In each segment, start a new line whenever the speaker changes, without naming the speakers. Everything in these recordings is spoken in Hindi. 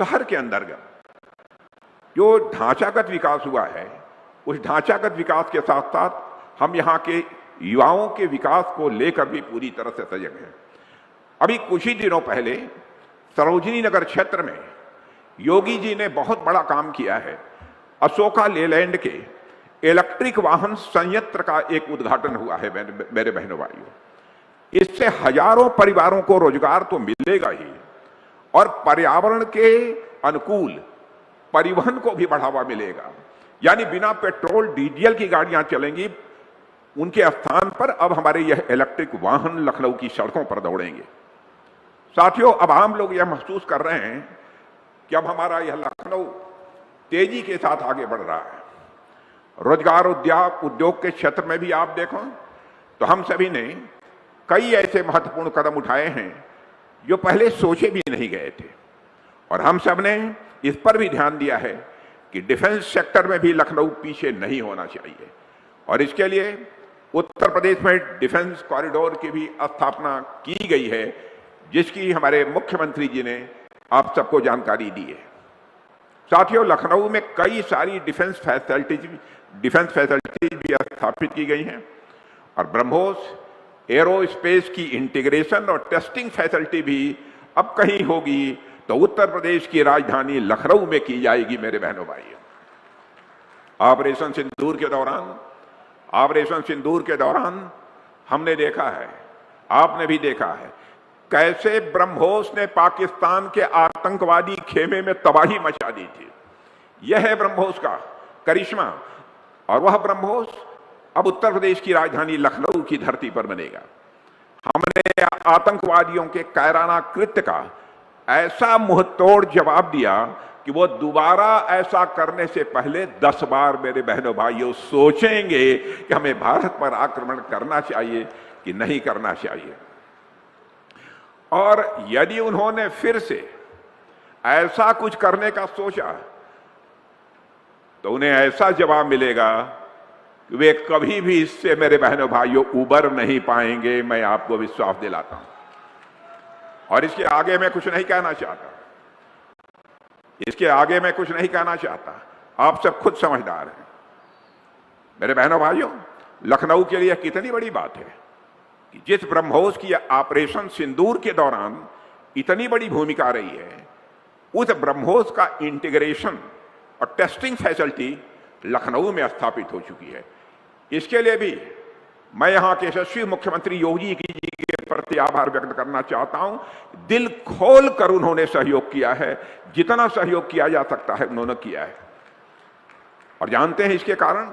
शहर के अंतर्गत जो ढांचागत विकास हुआ है, उस ढांचागत विकास के साथ साथ हम यहाँ के युवाओं के विकास को लेकर भी पूरी तरह से सजग हैं। अभी कुछ ही दिनों पहले सरोजनी नगर क्षेत्र में योगी जी ने बहुत बड़ा काम किया है। अशोका लेलैंड के इलेक्ट्रिक वाहन संयंत्र का एक उद्घाटन हुआ है मेरे बहनों भाइयों। इससे हजारों परिवारों को रोजगार तो मिलेगा ही और पर्यावरण के अनुकूल परिवहन को भी बढ़ावा मिलेगा। यानी बिना पेट्रोल डीजल की गाड़ियां चलेंगी, उनके स्थान पर अब हमारे यह इलेक्ट्रिक वाहन लखनऊ की सड़कों पर दौड़ेंगे। साथियों, अब हम लोग यह महसूस कर रहे हैं कि अब हमारा यह लखनऊ तेजी के साथ आगे बढ़ रहा है। रोजगार उद्योग के क्षेत्र में भी आप देखो तो हम सभी ने कई ऐसे महत्वपूर्ण कदम उठाए हैं जो पहले सोचे भी नहीं गए थे, और हम सब ने इस पर भी ध्यान दिया है कि डिफेंस सेक्टर में भी लखनऊ पीछे नहीं होना चाहिए। और इसके लिए उत्तर प्रदेश में डिफेंस कॉरिडोर की भी स्थापना की गई है, जिसकी हमारे मुख्यमंत्री जी ने आप सबको जानकारी दी है। साथियों, लखनऊ में कई सारी डिफेंस फैसिलिटीज भी स्थापित की गई हैं और ब्रह्मोस एरोस्पेस की इंटीग्रेशन और टेस्टिंग फैसिलिटी भी अब कहीं होगी तो उत्तर प्रदेश की राजधानी लखनऊ में की जाएगी। मेरे बहनों भाइयों, ऑपरेशन सिंदूर के दौरान हमने देखा है, आपने भी देखा है, कैसे ब्रह्मोस ने पाकिस्तान के आतंकवादी खेमे में तबाही मचा दी थी। यह है ब्रह्मोस का करिश्मा, और वह ब्रह्मोस अब उत्तर प्रदेश की राजधानी लखनऊ की धरती पर बनेगा। हमने आतंकवादियों के कायराना कृत्य का ऐसा मुंहतोड़ जवाब दिया कि वो दोबारा ऐसा करने से पहले 10 बार मेरे बहनों भाइयों सोचेंगे कि हमें भारत पर आक्रमण करना चाहिए कि नहीं करना चाहिए। और यदि उन्होंने फिर से ऐसा कुछ करने का सोचा तो उन्हें ऐसा जवाब मिलेगा कि वे कभी भी इससे मेरे बहनों भाइयों उबर नहीं पाएंगे। मैं आपको विश्वास दिलाता हूं, और इसके आगे मैं कुछ नहीं कहना चाहता। आप सब खुद समझदार हैं। मेरे बहनों भाइयों, लखनऊ के लिए कितनी बड़ी बात है कि जिस ब्रह्मोस की ऑपरेशन सिंदूर के दौरान इतनी बड़ी भूमिका रही है, उस ब्रह्मोस का इंटीग्रेशन और टेस्टिंग फैसिलिटी लखनऊ में स्थापित हो चुकी है। इसके लिए भी मैं यहां के यशस्वी मुख्यमंत्री योगी जी के प्रति आभार व्यक्त करना चाहता हूं। दिल खोल कर उन्होंने सहयोग किया है, जितना सहयोग किया जा सकता है उन्होंने किया है। और जानते हैं, इसके कारण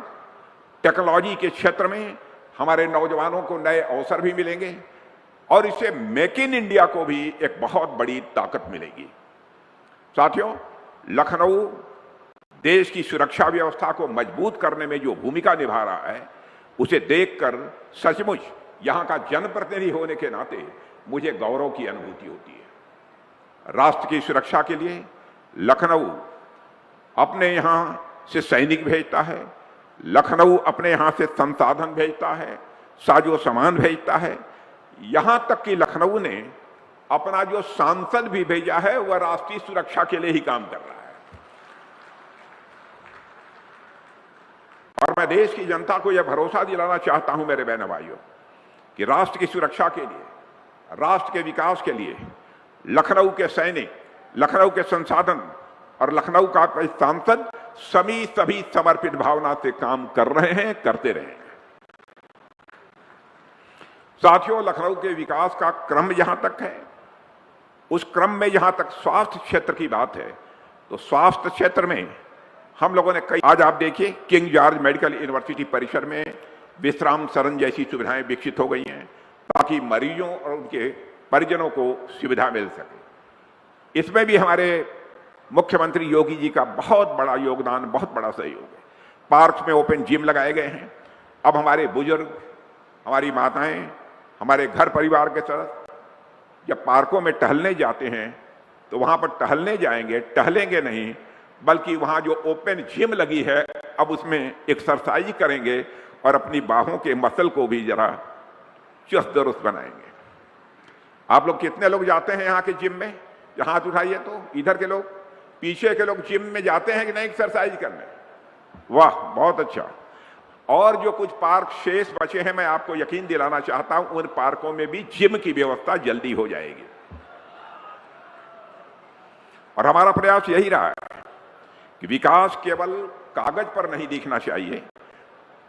टेक्नोलॉजी के क्षेत्र में हमारे नौजवानों को नए अवसर भी मिलेंगे और इससे मेक इन इंडिया को भी एक बहुत बड़ी ताकत मिलेगी। साथियों, लखनऊ देश की सुरक्षा व्यवस्था को मजबूत करने में जो भूमिका निभा रहा है, उसे देखकर सचमुच यहां का जनप्रतिनिधि होने के नाते मुझे गौरव की अनुभूति होती है। राष्ट्र की सुरक्षा के लिए लखनऊ अपने यहां से सैनिक भेजता है, लखनऊ अपने यहां से संसाधन भेजता है, साजो सामान भेजता है। यहां तक कि लखनऊ ने अपना जो सांसद भी भेजा है वह राष्ट्रीय सुरक्षा के लिए ही काम कर रहा है। और मैं देश की जनता को यह भरोसा दिलाना चाहता हूं मेरे बहनों भाइयों कि राष्ट्र की सुरक्षा के लिए, राष्ट्र के विकास के लिए लखनऊ के सैनिक, लखनऊ के संसाधन और लखनऊ का सांसद सभी समर्पित भावना से काम कर रहे हैं, करते रहे हैं। साथियों, लखनऊ के विकास का क्रम जहां तक है, उस क्रम में जहां तक स्वास्थ्य क्षेत्र की बात है, तो स्वास्थ्य क्षेत्र में हम लोगों ने आज आप देखिए किंग जॉर्ज मेडिकल यूनिवर्सिटी परिसर में विश्राम सदन जैसी सुविधाएं विकसित हो गई हैं ताकि मरीजों और उनके परिजनों को सुविधा मिल सके। इसमें भी हमारे मुख्यमंत्री योगी जी का बहुत बड़ा योगदान, बहुत बड़ा सहयोग है। पार्क में ओपन जिम लगाए गए हैं। अब हमारे बुजुर्ग, हमारी माताएं, हमारे घर परिवार के सदस्य जब पार्कों में टहलने जाते हैं तो वहां पर टहलने जाएंगे, टहलेंगे नहीं, बल्कि वहां जो ओपन जिम लगी है अब उसमें एक्सरसाइज करेंगे और अपनी बाहों के मसल को भी जरा चुस्त दुरुस्त बनाएंगे। आप लोग कितने लोग जाते हैं यहाँ के जिम में? हाथ उठाइए तो, इधर के लोग। पीछे के लोग जिम में जाते हैं कि नहीं एक्सरसाइज करने? वाह, बहुत अच्छा। और जो कुछ पार्क शेष बचे हैं, मैं आपको यकीन दिलाना चाहता हूं उन पार्कों में भी जिम की व्यवस्था जल्दी हो जाएगी। और हमारा प्रयास यही रहा है कि विकास केवल कागज पर नहीं दिखना चाहिए,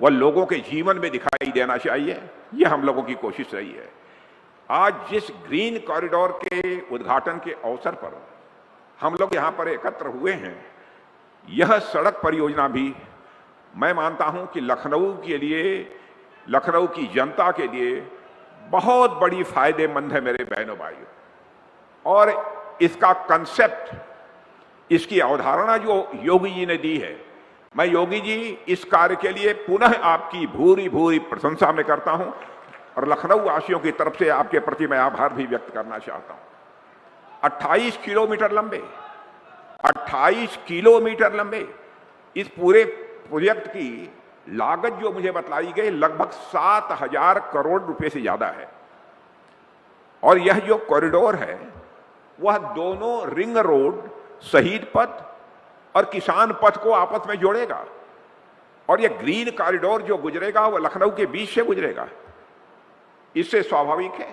वह लोगों के जीवन में दिखाई देना चाहिए। यह हम लोगों की कोशिश रही है। आज जिस ग्रीन कॉरिडोर के उद्घाटन के अवसर पर हम लोग यहां पर एकत्र हुए हैं, यह सड़क परियोजना भी मैं मानता हूं कि लखनऊ के लिए, लखनऊ की जनता के लिए बहुत बड़ी फायदेमंद है मेरे बहनों भाइयों। और इसका कंसेप्ट, इसकी अवधारणा जो योगी जी ने दी है, मैं योगी जी इस कार्य के लिए पुनः आपकी भूरी भूरी प्रशंसा में करता हूं और लखनऊ वासियों की तरफ से आपके प्रति मैं आभार भी व्यक्त करना चाहता हूं। 28 किलोमीटर लंबे, 28 किलोमीटर लंबे इस पूरे प्रोजेक्ट की लागत जो मुझे बतलाई गई लगभग 7,000 करोड़ रुपए से ज्यादा है। और यह जो कॉरिडोर है वह दोनों रिंग रोड, शहीद पथ और किसान पथ को आपस में जोड़ेगा। और यह ग्रीन कॉरिडोर जो गुजरेगा वह लखनऊ के बीच से गुजरेगा। इससे स्वाभाविक है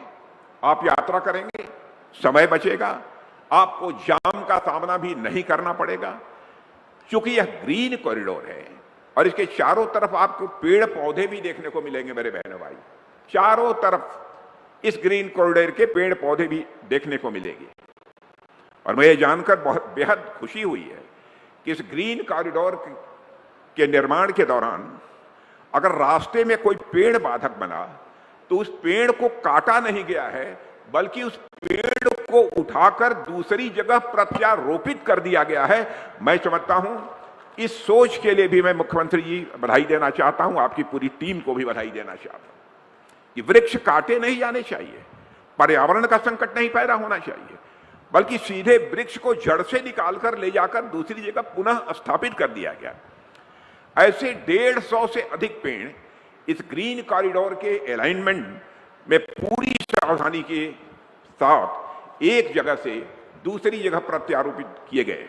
आप यात्रा करेंगे, समय बचेगा, आपको जाम का सामना भी नहीं करना पड़ेगा। क्योंकि यह ग्रीन कॉरिडोर है और इसके चारों तरफ आपको पेड़ पौधे भी देखने को मिलेंगे मेरे बहनों भाई। चारों तरफ इस ग्रीन कॉरिडोर के पेड़ पौधे भी देखने को मिलेंगे। और मुझे जानकर बहुत बेहद खुशी हुई है कि इस ग्रीन कॉरिडोर के निर्माण के दौरान अगर रास्ते में कोई पेड़ बाधक बना तो उस पेड़ को काटा नहीं गया है, बल्कि उस पेड़ को उठाकर दूसरी जगह प्रत्यारोपित कर दिया गया है। मैं समझता हूं इस सोच के लिए भी मैं मुख्यमंत्री जी बधाई देना चाहता हूं, आपकी पूरी टीम को भी बधाई देना चाहता हूं कि वृक्ष काटे नहीं जाने चाहिए, पर्यावरण का संकट नहीं पैदा होना चाहिए, बल्कि सीधे वृक्ष को जड़ से निकालकर ले जाकर दूसरी जगह पुनः स्थापित कर दिया गया। ऐसे 150 से अधिक पेड़ इस ग्रीन कॉरिडोर के अलाइनमेंट में पूरी सावधानी के साथ एक जगह से दूसरी जगह प्रत्यारोपित किए गए।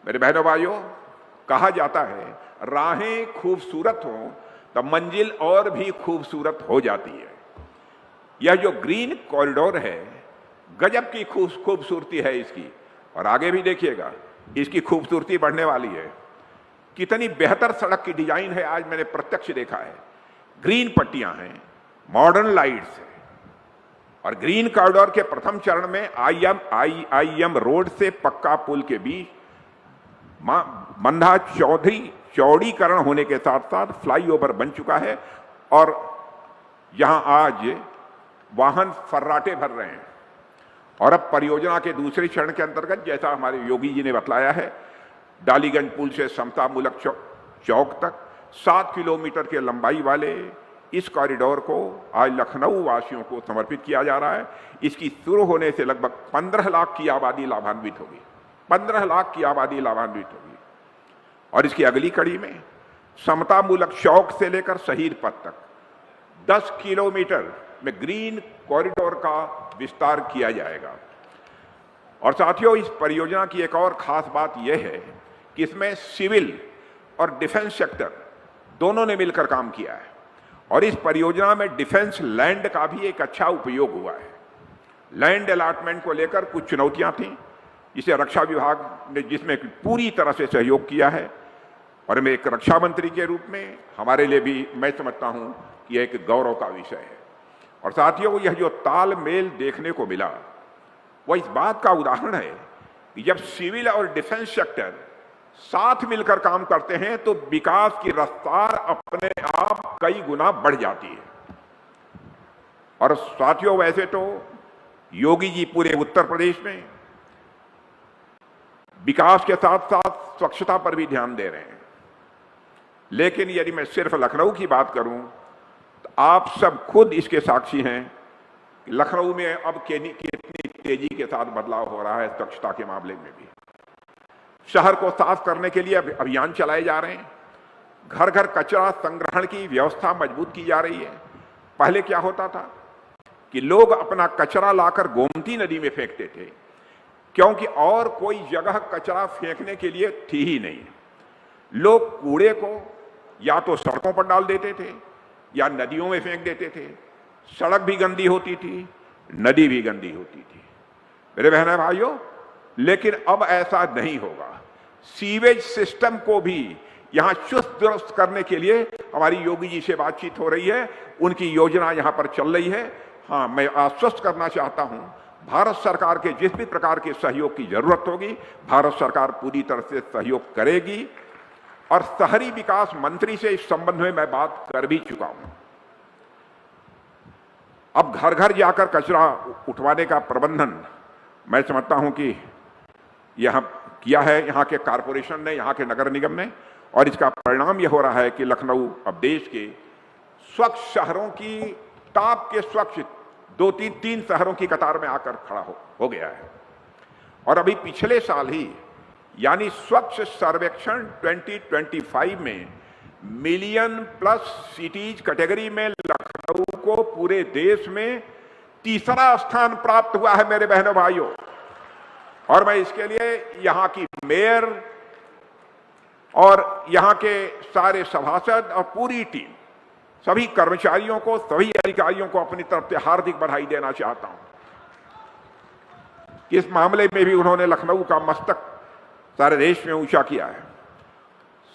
मेरे बहनों भाइयों, कहा जाता है राहें खूबसूरत हों तो मंजिल और भी खूबसूरत हो जाती है। यह जो ग्रीन कॉरिडोर है गजब की खूबसूरती है इसकी, और आगे भी देखिएगा इसकी खूबसूरती बढ़ने वाली है। कितनी बेहतर सड़क की डिजाइन है आज मैंने प्रत्यक्ष देखा है। ग्रीन पट्टियां हैं, मॉडर्न लाइट्स है, और ग्रीन कॉरिडोर के प्रथम चरण में आईएम रोड से पक्का पुल के बीच मंधा चौड़ीकरण होने के साथ साथ फ्लाईओवर बन चुका है और यहां आज वाहन फर्राटे भर रहे हैं। और अब परियोजना के दूसरे चरण के अंतर्गत, जैसा हमारे योगी जी ने बतलाया है, डालीगंज पुल से समतामूलक चौक तक 7 किलोमीटर के लंबाई वाले इस कॉरिडोर को आज लखनऊ वासियों को समर्पित किया जा रहा है। इसकी शुरू होने से लगभग 15 लाख की आबादी लाभान्वित होगी, 15 लाख की आबादी लाभान्वित होगी। और इसकी अगली कड़ी में समतामूलक चौक से लेकर शहीद पथ तक 10 किलोमीटर में ग्रीन कॉरिडोर का विस्तार किया जाएगा। और साथियों, इस परियोजना की एक और खास बात यह है कि इसमें सिविल और डिफेंस सेक्टर दोनों ने मिलकर काम किया है, और इस परियोजना में डिफेंस लैंड का भी एक अच्छा उपयोग हुआ है। लैंड अलॉटमेंट को लेकर कुछ चुनौतियां थीं, जिसे रक्षा विभाग ने जिसमें पूरी तरह से सहयोग किया है, और मैं एक रक्षा मंत्री के रूप में हमारे लिए भी मैं समझता हूं कि यह एक गौरव का विषय है। और साथियों, यह जो तालमेल देखने को मिला वह इस बात का उदाहरण है कि जब सिविल और डिफेंस सेक्टर साथ मिलकर काम करते हैं तो विकास की रफ्तार अपने आप कई गुना बढ़ जाती है। और साथियों, वैसे तो योगी जी पूरे उत्तर प्रदेश में विकास के साथ साथ स्वच्छता पर भी ध्यान दे रहे हैं, लेकिन यदि मैं सिर्फ लखनऊ की बात करूं तो आप सब खुद इसके साक्षी हैं कि लखनऊ में अब कितनी तेजी के साथ बदलाव हो रहा है स्वच्छता के मामले में भी। शहर को साफ करने के लिए अभियान चलाए जा रहे हैं, घर घर कचरा संग्रहण की व्यवस्था मजबूत की जा रही है। पहले क्या होता था कि लोग अपना कचरा लाकर गोमती नदी में फेंकते थे, क्योंकि और कोई जगह कचरा फेंकने के लिए थी ही नहीं। लोग कूड़े को या तो सड़कों पर डाल देते थे या नदियों में फेंक देते थे। सड़क भी गंदी होती थी, नदी भी गंदी होती थी मेरे बहनों भाइयों। लेकिन अब ऐसा नहीं होगा। सीवेज सिस्टम को भी यहां चुस्त दुरुस्त करने के लिए हमारी योगी जी से बातचीत हो रही है, उनकी योजना यहां पर चल रही है। हाँ, मैं आश्वस्त करना चाहता हूं, भारत सरकार के जिस भी प्रकार के सहयोग की जरूरत होगी, भारत सरकार पूरी तरह से सहयोग करेगी। और शहरी विकास मंत्री से इस संबंध में मैं बात कर भी चुका हूं। अब घर घर जाकर कचरा उठवाने का प्रबंधन मैं समझता हूं कि यह किया है यहाँ के कारपोरेशन ने, यहाँ के नगर निगम ने, और इसका परिणाम यह हो रहा है कि लखनऊ अब देश के स्वच्छ शहरों की टॉप के स्वच्छ 2-3 शहरों की कतार में आकर खड़ा हो गया है। और अभी पिछले साल ही यानी स्वच्छ सर्वेक्षण 2025 में मिलियन प्लस सिटीज कैटेगरी में लखनऊ को पूरे देश में तीसरा स्थान प्राप्त हुआ है मेरे बहनों भाइयों। और मैं इसके लिए यहाँ की मेयर और यहाँ के सारे सभासद और पूरी टीम, सभी कर्मचारियों को, सभी अधिकारियों को अपनी तरफ से हार्दिक बधाई देना चाहता हूं कि इस मामले में भी उन्होंने लखनऊ का मस्तक सारे देश में ऊंचा किया है।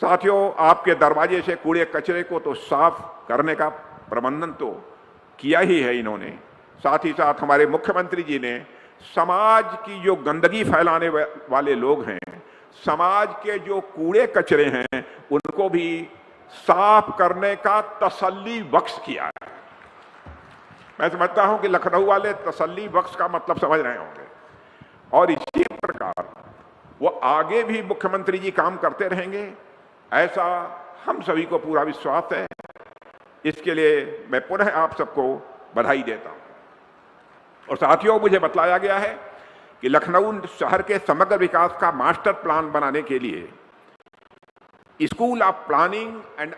साथियों, आपके दरवाजे से कूड़े कचरे को तो साफ करने का प्रबंधन तो किया ही है इन्होंने, साथ ही साथ हमारे मुख्यमंत्री जी ने समाज की जो गंदगी फैलाने वाले लोग हैं, समाज के जो कूड़े कचरे हैं, उनको भी साफ करने का तसल्ली बख्श किया है। मैं समझता हूं कि लखनऊ वाले तसल्ली बख्श का मतलब समझ रहे होंगे। और इसी प्रकार वो आगे भी मुख्यमंत्री जी काम करते रहेंगे, ऐसा हम सभी को पूरा विश्वास है। इसके लिए मैं पुनः आप सबको बधाई देता हूं। और साथियों, मुझे बतलाया गया है कि लखनऊ शहर के समग्र विकास का मास्टर प्लान बनाने के लिए school of planning and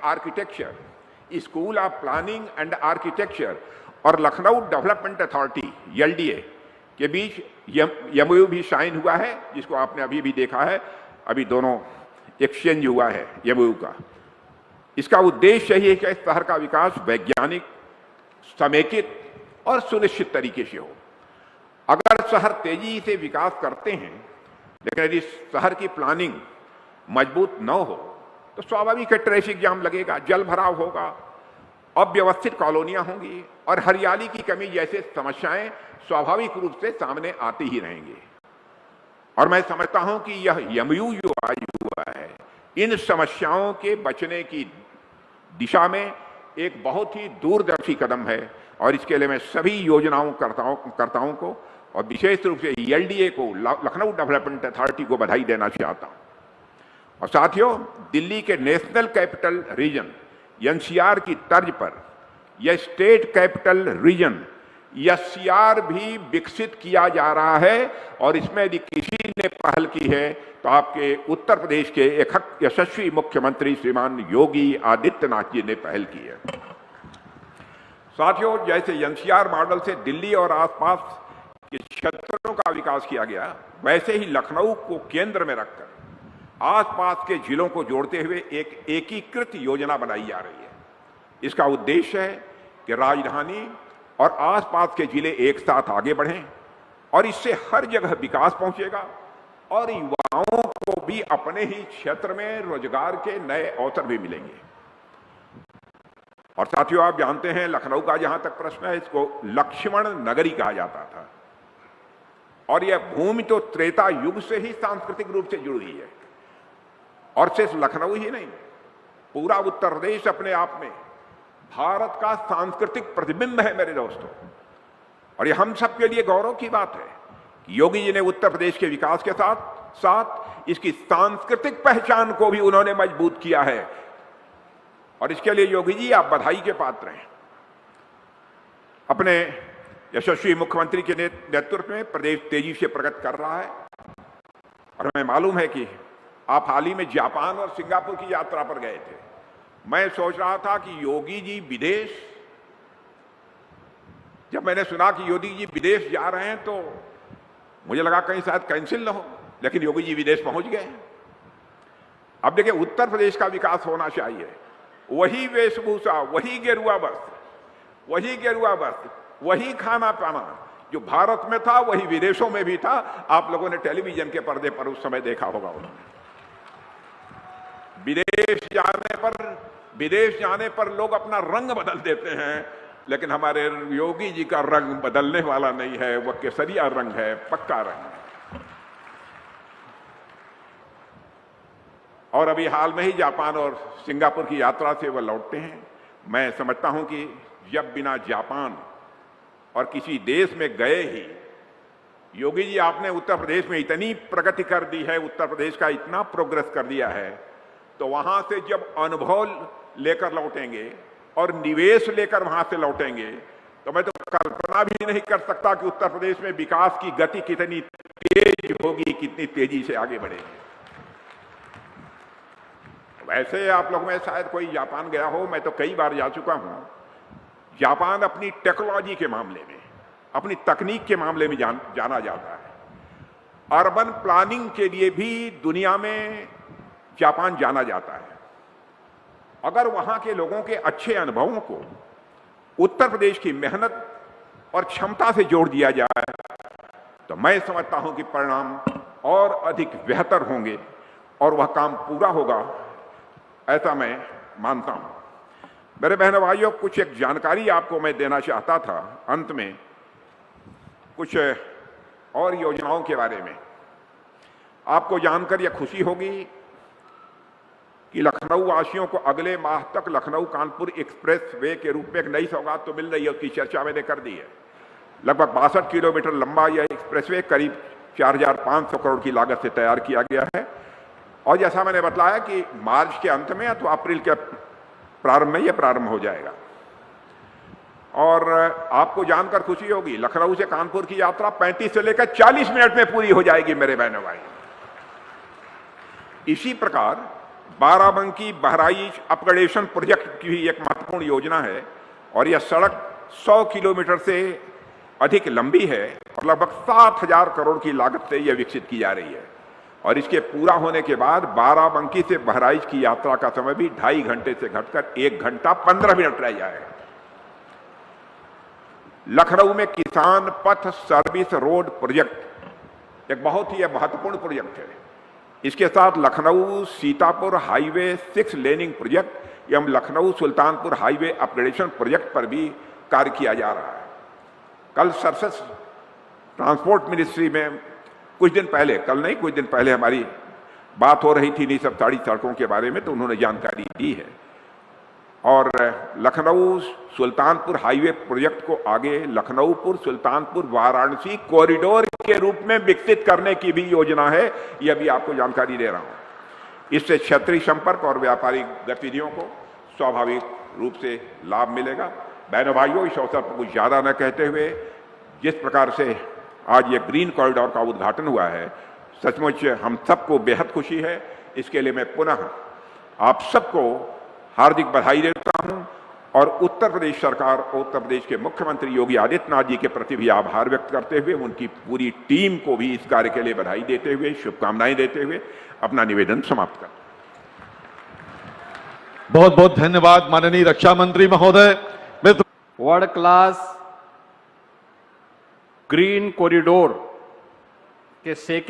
architecture और लखनऊ डेवलपमेंट अथॉरिटी एलडीए के बीच एमओयू भी साइन हुआ है, जिसको आपने अभी भी देखा है। अभी दोनों एक्सचेंज हुआ है एमओयू का। इसका उद्देश्य यही है कि शहर का विकास वैज्ञानिक, समेकित और सुनिश्चित तरीके से हो। अगर शहर तेजी से विकास करते हैं, लेकिन यदि शहर की प्लानिंग मजबूत न हो तो स्वाभाविक है ट्रैफिक जाम लगेगा, जल भराव होगा, अव्यवस्थित कॉलोनियां होंगी और हरियाली की कमी जैसे समस्याएं स्वाभाविक रूप से सामने आती ही रहेंगी। और मैं समझता हूं कि यह एमओयू जो आया हुआ है, इन समस्याओं के बचने की दिशा में एक बहुत ही दूरदर्शी कदम है। और इसके लिए मैं सभी योजनाओं कर्ताओं को और विशेष रूप से एलडीए को, लखनऊ डेवलपमेंट अथॉरिटी को बधाई देना चाहता हूं। और साथियों, दिल्ली के नेशनल कैपिटल रीजन एनसीआर की तर्ज पर यह स्टेट कैपिटल रीजन एससीआर भी विकसित किया जा रहा है। और इसमें यदि किसी ने पहल की है तो आपके उत्तर प्रदेश के एक यशस्वी मुख्यमंत्री श्रीमान योगी आदित्यनाथ जी ने पहल की है। साथियों, जैसे एनसीआर मॉडल से दिल्ली और आसपास के क्षेत्रों का विकास किया गया, वैसे ही लखनऊ को केंद्र में रखकर आसपास के जिलों को जोड़ते हुए एक एकीकृत योजना बनाई जा रही है। इसका उद्देश्य है कि राजधानी और आसपास के जिले एक साथ आगे बढ़ें और इससे हर जगह विकास पहुंचेगा और युवाओं को भी अपने ही क्षेत्र में रोजगार के नए अवसर भी मिलेंगे। और साथियों, आप जानते हैं लखनऊ का जहां तक प्रश्न है, इसको लक्ष्मण नगरी कहा जाता था। और यह भूमि तो त्रेता युग से ही सांस्कृतिक रूप से जुड़ी हुई है। और सिर्फ लखनऊ ही नहीं, पूरा उत्तर प्रदेश अपने आप में भारत का सांस्कृतिक प्रतिबिंब है मेरे दोस्तों। और ये हम सब के लिए गौरव की बात है कि योगी जी ने उत्तर प्रदेश के विकास के साथ साथ इसकी सांस्कृतिक पहचान को भी उन्होंने मजबूत किया है। और इसके लिए योगी जी आप बधाई के पात्र हैं। अपने यशस्वी मुख्यमंत्री के नेतृत्व में प्रदेश तेजी से प्रगति कर रहा है। और हमें मालूम है कि आप हाल ही में जापान और सिंगापुर की यात्रा पर गए थे। मैं सोच रहा था कि योगी जी विदेश, जब मैंने सुना कि योगी जी विदेश जा रहे हैं तो मुझे लगा कहीं शायद कैंसिल ना हो, लेकिन योगी जी विदेश पहुंच गए। अब देखिए, उत्तर प्रदेश का विकास होना चाहिए, वही वेशभूषा, वही गेरुआ वस्त्र, वही खाना पाना जो भारत में था वही विदेशों में भी था। आप लोगों ने टेलीविजन के पर्दे पर उस समय देखा होगा। उन्होंने विदेश जाने पर लोग अपना रंग बदल देते हैं, लेकिन हमारे योगी जी का रंग बदलने वाला नहीं है, वह केसरिया रंग है, पक्का रंग है। और अभी हाल में ही जापान और सिंगापुर की यात्रा से वह लौटते हैं। मैं समझता हूं कि जब बिना जापान और किसी देश में गए ही, योगी जी आपने उत्तर प्रदेश में इतनी प्रगति कर दी है, उत्तर प्रदेश का इतना प्रोग्रेस कर दिया है, तो वहां से जब अनुभव लेकर लौटेंगे और निवेश लेकर वहां से लौटेंगे, तो मैं तो कल्पना भी नहीं कर सकता कि उत्तर प्रदेश में विकास की गति कितनी तेज होगी, कितनी तेजी से आगे बढ़ेगी। वैसे आप लोग में शायद कोई जापान गया हो, मैं तो कई बार जा चुका हूं। जापान अपनी टेक्नोलॉजी के मामले में, अपनी तकनीक के मामले में जाना जाता है। अर्बन प्लानिंग के लिए भी दुनिया में जापान जाना जाता है। अगर वहां के लोगों के अच्छे अनुभवों को उत्तर प्रदेश की मेहनत और क्षमता से जोड़ दिया जाए, तो मैं समझता हूं कि परिणाम और अधिक बेहतर होंगे और वह काम पूरा होगा, ऐसा मैं मानता हूं। मेरे बहनों भाइयों, कुछ एक जानकारी आपको मैं देना चाहता था अंत में, कुछ और योजनाओं के बारे में। आपको जानकर यह खुशी होगी कि लखनऊ वासियों को अगले माह तक लखनऊ कानपुर एक्सप्रेस वे के रूप में एक नई सौगात तो मिल रही है, उसकी चर्चा मैंने कर दी है। लगभग 62 किलोमीटर लंबा यह एक्सप्रेस वे करीब 4,500 करोड़ की लागत से तैयार किया गया है। और जैसा मैंने बताया कि मार्च के अंत में अथवा अप्रैल के प्रारंभ में यह प्रारंभ हो जाएगा। और आपको जानकर खुशी होगी, लखनऊ से कानपुर की यात्रा 35 से लेकर 40 मिनट में पूरी हो जाएगी मेरे बहनों भाई। इसी प्रकार बाराबंकी बहराइच अपग्रेडेशन प्रोजेक्ट की भी एक महत्वपूर्ण योजना है, और यह सड़क 100 किलोमीटर से अधिक लंबी है और लगभग 7,000 करोड़ की लागत से यह विकसित की जा रही है। और इसके पूरा होने के बाद बाराबंकी से बहराइच की यात्रा का समय भी 2.5 घंटे से घटकर 1 घंटा 15 मिनट रह जाएगा। लखनऊ में किसान पथ सर्विस रोड प्रोजेक्ट एक बहुत ही महत्वपूर्ण प्रोजेक्ट है। इसके साथ Lucknow Sitapur highway 6 laning project एवं Lucknow Sultanpur highway upgradation project पर भी कार्य किया जा रहा है। कल सरफेस ट्रांसपोर्ट मिनिस्ट्री में कुछ दिन पहले हमारी बात हो रही थी इन्हीं सब सारी सड़कों के बारे में, तो उन्होंने जानकारी दी है। और लखनऊ सुल्तानपुर हाईवे प्रोजेक्ट को आगे लखनऊपुर सुल्तानपुर वाराणसी कॉरिडोर के रूप में विकसित करने की भी योजना है, यह भी आपको जानकारी दे रहा हूं। इससे क्षेत्रीय संपर्क और व्यापारिक गतिविधियों को स्वाभाविक रूप से लाभ मिलेगा। बहनों भाइयों, इस अवसर पर कुछ ज्यादा न कहते हुए, जिस प्रकार से आज ये ग्रीन कॉरिडोर का उद्घाटन हुआ है, सचमुच हम सबको बेहद खुशी है। इसके लिए मैं पुनः आप सबको हार्दिक बधाई देता हूं और उत्तर प्रदेश सरकार और उत्तर प्रदेश के मुख्यमंत्री योगी आदित्यनाथ जी के प्रति भी आभार व्यक्त करते हुए, उनकी पूरी टीम को भी इस कार्य के लिए बधाई देते हुए, शुभकामनाएं देते हुए अपना निवेदन समाप्त करता हूं।
बहुत बहुत धन्यवाद माननीय रक्षा मंत्री महोदय।
वर्ल्ड क्लास ग्रीन कॉरिडोर के सेकेंड